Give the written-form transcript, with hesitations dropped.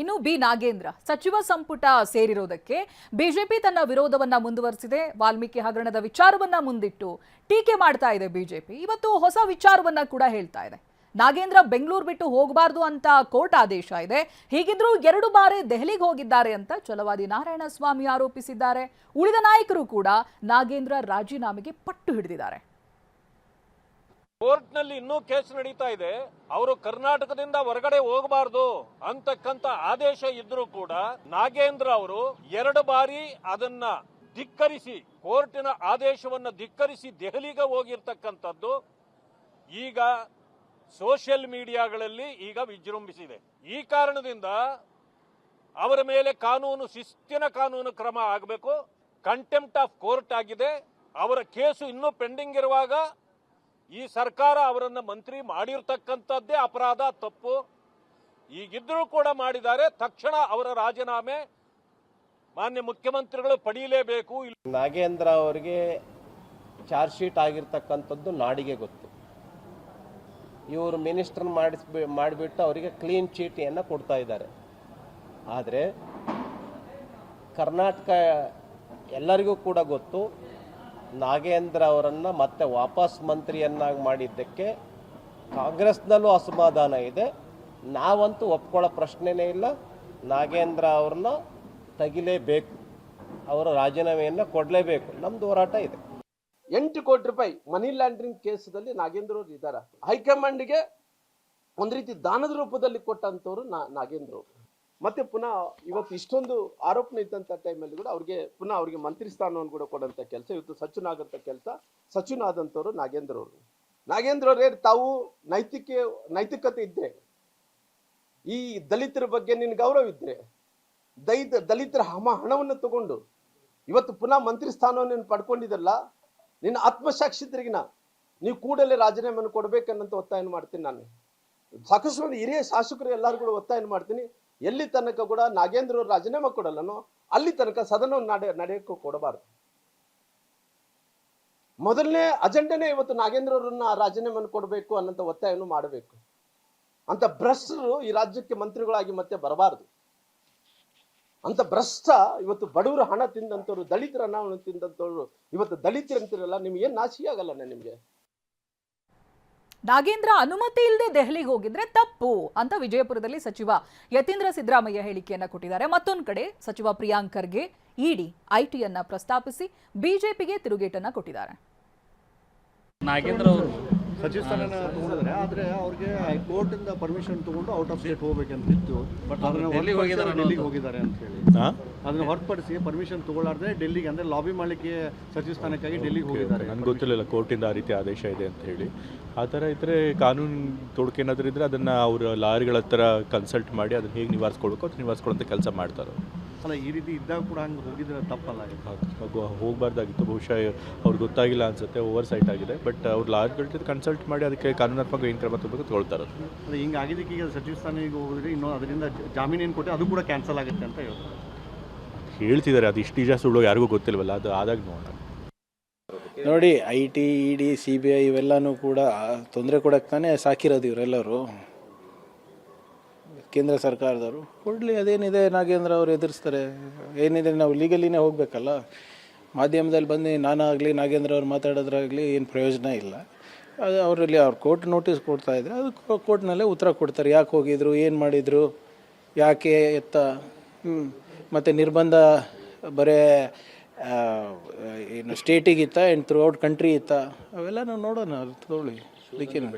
ಇನ್ನು ಬಿ ನಾಗೇಂದ್ರ ಸಚಿವ ಸಂಪುಟ ಸೇರಿರೋದಕ್ಕೆ ಬಿಜೆಪಿ ತನ್ನ ವಿರೋಧವನ್ನ ಮುಂದುವರಿಸಿದೆ. ವಾಲ್ಮೀಕಿ ಹಗರಣದ ವಿಚಾರವನ್ನ ಮುಂದಿಟ್ಟು ಟೀಕೆ ಮಾಡ್ತಾ ಇದೆ ಬಿಜೆಪಿ. ಇವತ್ತು ಹೊಸ ವಿಚಾರವನ್ನ ಕೂಡ ಹೇಳ್ತಾ ಇದೆ. ನಾಗೇಂದ್ರ ಬೆಂಗಳೂರು ಬಿಟ್ಟು ಹೋಗಬಾರ್ದು ಅಂತ ಕೋರ್ಟ್ ಆದೇಶ ಇದೆ. ಹೀಗಿದ್ರೂ 2 ಬಾರಿ ದೆಹಲಿಗೆ ಹೋಗಿದ್ದಾರೆ ಅಂತ ಛಲವಾದಿ ನಾರಾಯಣಸ್ವಾಮಿ ಆರೋಪಿಸಿದ್ದಾರೆ. ಉಳಿದ ನಾಯಕರು ಕೂಡ ನಾಗೇಂದ್ರ ರಾಜೀನಾಮೆಗೆ ಪಟ್ಟು ಹಿಡಿದಿದ್ದಾರೆ. ಕೋರ್ಟ್ ನಲ್ಲಿ ಇನ್ನೂ ಕೇಸ್ ನಡೀತಾ ಇದೆ. ಅವರು ಕರ್ನಾಟಕದಿಂದ ಹೊರಗಡೆ ಹೋಗಬಾರದು ಅಂತಕ್ಕಂತ ಆದೇಶ ಇದ್ರೂ ಕೂಡ ನಾಗೇಂದ್ರ ಅವರು 2 ಬಾರಿ ಅದನ್ನ ಧಿಕ್ಕರಿಸಿ, ಕೋರ್ಟಿನ ಆದೇಶವನ್ನ ಧಿಕ್ಕರಿಸಿ ದೆಹಲಿಗೆ ಹೋಗಿರ್ತಕ್ಕಂಥದ್ದು ಈಗ ಸೋಷಿಯಲ್ ಮೀಡಿಯಾಗಳಲ್ಲಿ ಈಗ ವಿಜೃಂಭಿಸಿದೆ. ಈ ಕಾರಣದಿಂದ ಅವರ ಮೇಲೆ ಶಿಸ್ತಿನ ಕಾನೂನು ಕ್ರಮ ಆಗಬೇಕು. ಕಂಟೆಂಪ್ಟ್ ಆಫ್ ಕೋರ್ಟ್ ಆಗಿದೆ. ಅವರ ಕೇಸು ಇನ್ನೂ ಪೆಂಡಿಂಗ್ ಇರುವಾಗ ಈ ಸರ್ಕಾರ ಅವರನ್ನ ಮಂತ್ರಿ ಮಾಡಿರ್ತಕ್ಕಂಥದ್ದೇ ಅಪರಾಧ, ತಪ್ಪು. ಈಗಿದ್ರೂ ಕೂಡ ಮಾಡಿದ್ದಾರೆ. ತಕ್ಷಣ ಅವರ ರಾಜೀನಾಮೆ ಮಾನ್ಯ ಮುಖ್ಯಮಂತ್ರಿಗಳು ಪಡೆಯಲೇಬೇಕು. ನಾಗೇಂದ್ರ ಅವರಿಗೆ ಚಾರ್ಜ್ ಶೀಟ್ ಆಗಿರ್ತಕ್ಕಂಥದ್ದು ನಾಡಿಗೆ ಗೊತ್ತು. ಇವರು ಮಿನಿಸ್ಟರ್ ಮಾಡಿಬಿಟ್ಟು ಅವರಿಗೆ ಕ್ಲೀನ್ ಚೀಟಿಯನ್ನು ಕೊಡ್ತಾ ಇದ್ದಾರೆ. ಆದರೆ ಕರ್ನಾಟಕ ಎಲ್ಲರಿಗೂ ಕೂಡ ಗೊತ್ತು, ನಾಗೇಂದ್ರ ಅವರನ್ನು ಮತ್ತೆ ವಾಪಸ್ ಮಂತ್ರಿಯನ್ನಾಗಿ ಮಾಡಿದ್ದಕ್ಕೆ ಕಾಂಗ್ರೆಸ್ನಲ್ಲೂ ಅಸಮಾಧಾನ ಇದೆ. ನಾವಂತೂ ಒಪ್ಕೊಳ್ಳೋ ಪ್ರಶ್ನೆನೇ ಇಲ್ಲ. ನಾಗೇಂದ್ರ ಅವ್ರನ್ನ ತೆಗಿಲೇಬೇಕು, ಅವರ ರಾಜೀನಾಮೆಯನ್ನು ಕೊಡಲೇಬೇಕು. ನಮ್ಮದು ಹೋರಾಟ ಇದೆ. 8 ಕೋಟಿ ರೂಪಾಯಿ ಮನಿ ಲ್ಯಾಂಡ್ರಿಂಗ್ ಕೇಸದಲ್ಲಿ ನಾಗೇಂದ್ರ ಅವರು ಇದ್ದಾರೆ. ಹೈಕಮಾಂಡ್ಗೆ ಒಂದು ರೀತಿ ದಾನದ ರೂಪದಲ್ಲಿ ಕೊಟ್ಟಂತವ್ರು ನಾಗೇಂದ್ರ ಅವರು. ಮತ್ತೆ ಪುನಃ ಇವತ್ತು ಇಷ್ಟೊಂದು ಆರೋಪಣೆ ಇದ್ದಂಥ ಟೈಮಲ್ಲಿ ಕೂಡ ಅವ್ರಿಗೆ ಮಂತ್ರಿ ಸ್ಥಾನವನ್ನು ಕೂಡ ಕೊಡಂತ ಕೆಲಸ, ಇವತ್ತು ಸಚಿನ್ ಆದಂಥವ್ರು ನಾಗೇಂದ್ರ ಅವರು. ನಾಗೇಂದ್ರ ಅವರೇ, ತಾವು ನೈತಿಕತೆ ಇದ್ರೆ, ಈ ದಲಿತರ ಬಗ್ಗೆ ನಿನ್ನ ಗೌರವ ಇದ್ರೆ, ದಲಿತರ ಹಣವನ್ನು ತಗೊಂಡು ಇವತ್ತು ಪುನಃ ಮಂತ್ರಿ ಸ್ಥಾನವನ್ನು ಪಡ್ಕೊಂಡಿದ್ದಲ್ಲ, ನಿನ್ನ ಆತ್ಮಸಾಕ್ಷಿದ್ರಿಗಿನ ನೀವು ಕೂಡಲೇ ರಾಜೀನಾಮೆಯನ್ನು ಕೊಡ್ಬೇಕನ್ನಂತ ಒತ್ತಾಯ ಮಾಡ್ತೀನಿ. ನಾನು ಸಾಕಷ್ಟು ಮಂದಿ ಹಿರಿಯ ಶಾಸಕರು ಎಲ್ಲರೂ ಕೂಡ ಒತ್ತಾಯ ಮಾಡ್ತೀನಿ. ಎಲ್ಲಿ ತನಕ ಕೂಡ ನಾಗೇಂದ್ರ ಅವರು ರಾಜೀನಾಮೆ ಕೊಡಲ್ಲನೋ ಅಲ್ಲಿ ತನಕ ಸದನವನ್ನು ನಡೆಯಕ್ಕೂ ಕೊಡಬಾರದು. ಮೊದಲನೇ ಅಜೆಂಡನೇ ಇವತ್ತು ನಾಗೇಂದ್ರ ಅವರನ್ನ ರಾಜೀನಾಮೆಯನ್ನು ಕೊಡಬೇಕು ಅನ್ನೋಂಥ ಒತ್ತಾಯವನ್ನು ಮಾಡಬೇಕು. ಅಂತ ಭ್ರಷ್ಟರು ಈ ರಾಜ್ಯಕ್ಕೆ ಮಂತ್ರಿಗಳಾಗಿ ಮತ್ತೆ ಬರಬಾರದು. ಅಂತ ಭ್ರಷ್ಟ ಇವತ್ತು ಬಡವರ ಹಣ ತಿಂದಂಥವ್ರು, ದಲಿತರ ಹಣವನ್ನು ತಿಂದಂಥವ್ರು ಇವತ್ತು ದಲಿತರಂತಿರಲ್ಲ, ನಿಮ್ಗೆ ಏನ್ ನಾಚಿಕೆ ಆಗಲ್ಲ ನಿಮ್ಗೆ? ನಾಗೇಂದ್ರ ಅನುಮತಿ ಇಲ್ಲದೆ ದೆಹಲಿಗೆ ಹೋಗಿದ್ರೆ ತಪ್ಪು ಅಂತ ವಿಜಯಪುರದಲ್ಲಿ ಸಚಿವ ಯತೀಂದ್ರ ಸಿದ್ದರಾಮಯ್ಯ ಹೇಳಿಕೆಯನ್ನ ಕೊಟ್ಟಿದ್ದಾರೆ. ಮತ್ತೊಂದು ಕಡೆ ಸಚಿವ ಪ್ರಿಯಾಂಕ್ ಖರ್ಗೆ ಇಡಿ ಐಟಿಯನ್ನ ಪ್ರಸ್ತಾಪಿಸಿ ಬಿಜೆಪಿಗೆ ತಿರುಗೇಟನ್ನ ಕೊಟ್ಟಿದ್ದಾರೆ. ನಾಗೇಂದ್ರ ಅವರು ಸಚಿವ ಸ್ಥಾನ ತಗೊಂಡಿದ್ದಾರೆ, ಆದರೆ ಅವ್ರಿಗೆ ಕೋರ್ಟ್ ಇಂದ ಪರ್ಮಿಷನ್ ತಗೊಂಡು ಔಟ್ ಆಫ್ ಸ್ಟೇಟ್ ಹೋಗ್ಬೇಕಂತಿತ್ತು. ಬಟ್ ಡೆಲ್ಲಿಗೆ ಹೋಗಿದ್ದಾರೆ ಅಂತ ಹೇಳಿ ಅದನ್ನ ಹೊರತುಪಡಿಸಿ ಪರ್ಮಿಷನ್ ತಗೊಳ್ಳಾರ್ದೆ ಡೆಲ್ಲಿಗೆ, ಅಂದ್ರೆ ಲಾಬಿ ಮಾಡಲಿಕ್ಕೆ ಸಚಿವ ಸ್ಥಾನಕ್ಕಾಗಿ ಡೆಲ್ಲಿಗೆ ಹೋಗಿದ್ದಾರೆ. ನನಗೆ ಗೊತ್ತಿರಲಿಲ್ಲ ಕೋರ್ಟಿಂದ ಆ ರೀತಿ ಆದೇಶ ಇದೆ ಅಂತ ಹೇಳಿ. ಆ ಥರ ಇದ್ದರೆ ಕಾನೂನು ತೊಡಕು ಏನಾದರೂ ಇದ್ದರೆ ಅದನ್ನು ಅವರು ಲಾಯರ್ಗಳ ಹತ್ರ ಕನ್ಸಲ್ಟ್ ಮಾಡಿ ಅದನ್ನು ಹೇಗೆ ನಿವಾರಿಸ್ಕೊಳ್ಬೇಕು ಅದು ನಿವಾರಿಸ್ಕೊಳ್ಳೋಂಥ ಕೆಲಸ ಮಾಡ್ತಾರೆ. ಅಲ್ಲ, ಈ ರೀತಿ ಇದ್ದಾಗ ಕೂಡ ಹಂಗೆ ಹೋಗಿದ್ರೆ ತಪ್ಪಲ್ಲ. ಹೋಗಬಾರ್ದಾಗಿತ್ತು. ಬಹುಶಃ ಅವ್ರಿಗೆ ಗೊತ್ತಾಗಿಲ್ಲ ಅನ್ಸುತ್ತೆ, ಓವರ್ ಸೈಟ್ ಆಗಿದೆ. ಬಟ್ ಅವ್ರು ಲಾಯರ್ಗಳ ಜೊತೆ ಕನ್ಸಲ್ಟ್ ಮಾಡಿ ಅದಕ್ಕೆ ಕಾನೂನಾತ್ಮಕ ಏನು ಕ್ರಮ ತಗೋಬೇಕು ತಗೊಳ್ತಾರೆ. ಅದು ಹಿಂಗೆ ಆಗಿದ್ದಕ್ಕೆ ಈಗ ಸಚಿವ ಸ್ಥಾನಕ್ಕೆ ಹೋಗಿದ್ರೆ ಇನ್ನೂ ಅದರಿಂದ ಜಾಮೀನು ಏನು ಕೊಟ್ಟೆ ಅದು ಕೂಡ ಕ್ಯಾನ್ಸಲ್ ಆಗುತ್ತೆ ಅಂತ ಹೇಳ್ತಿದ್ದಾರೆ. ಅದು ಇಷ್ಟು ನಿಜ ಸುಳ್ಳು ಯಾರಿಗೂ ಗೊತ್ತಿಲ್ವಲ್ಲ, ಅದು ಆದಾಗ ನೋಡೋಣ. ನೋಡಿ, IT, ED, CBI ಇವೆಲ್ಲನೂ ಕೂಡ ತೊಂದರೆ ಕೊಡಕ್ಕೆ ತಾನೇ ಸಾಕಿರೋದು ಇವರೆಲ್ಲರೂ. ಕೇಂದ್ರ ಸರ್ಕಾರದವರು ಕೊಡಲಿ, ಅದೇನಿದೆ ನಾಗೇಂದ್ರ ಅವರು ಎದುರಿಸ್ತಾರೆ. ಏನಿದೆ, ನಾವು ಲೀಗಲಿನೇ ಹೋಗಬೇಕಲ್ಲ. ಮಾಧ್ಯಮದಲ್ಲಿ ಬಂದು ನಾನಾಗಲಿ ನಾಗೇಂದ್ರ ಅವ್ರು ಮಾತಾಡೋದ್ರಾಗಲಿ ಏನು ಪ್ರಯೋಜನ ಇಲ್ಲ. ಅದು ಅವರಲ್ಲಿ ಅವ್ರು ಕೋರ್ಟ್ ನೋಟಿಸ್ ಕೊಡ್ತಾ ಇದ್ದಾರೆ, ಅದು ಕೋರ್ಟ್ನಲ್ಲೇ ಉತ್ತರ ಕೊಡ್ತಾರೆ. ಯಾಕೆ ಹೋಗಿದ್ರು, ಏನು ಮಾಡಿದರು, ಯಾಕೆ ಎತ್ತ, ಮತ್ತು ನಿರ್ಬಂಧ ಬರೇ ಏನು ಸ್ಟೇಟಿಗಿತ್ತ ಏನು ಥ್ರೂ ಔಟ್ ಕಂಟ್ರಿ ಇತ್ತ, ಅವೆಲ್ಲ ನಾವು ನೋಡೋಣ. ತಗೊಳ್ಳಿ, ಅದಕ್ಕೇನು.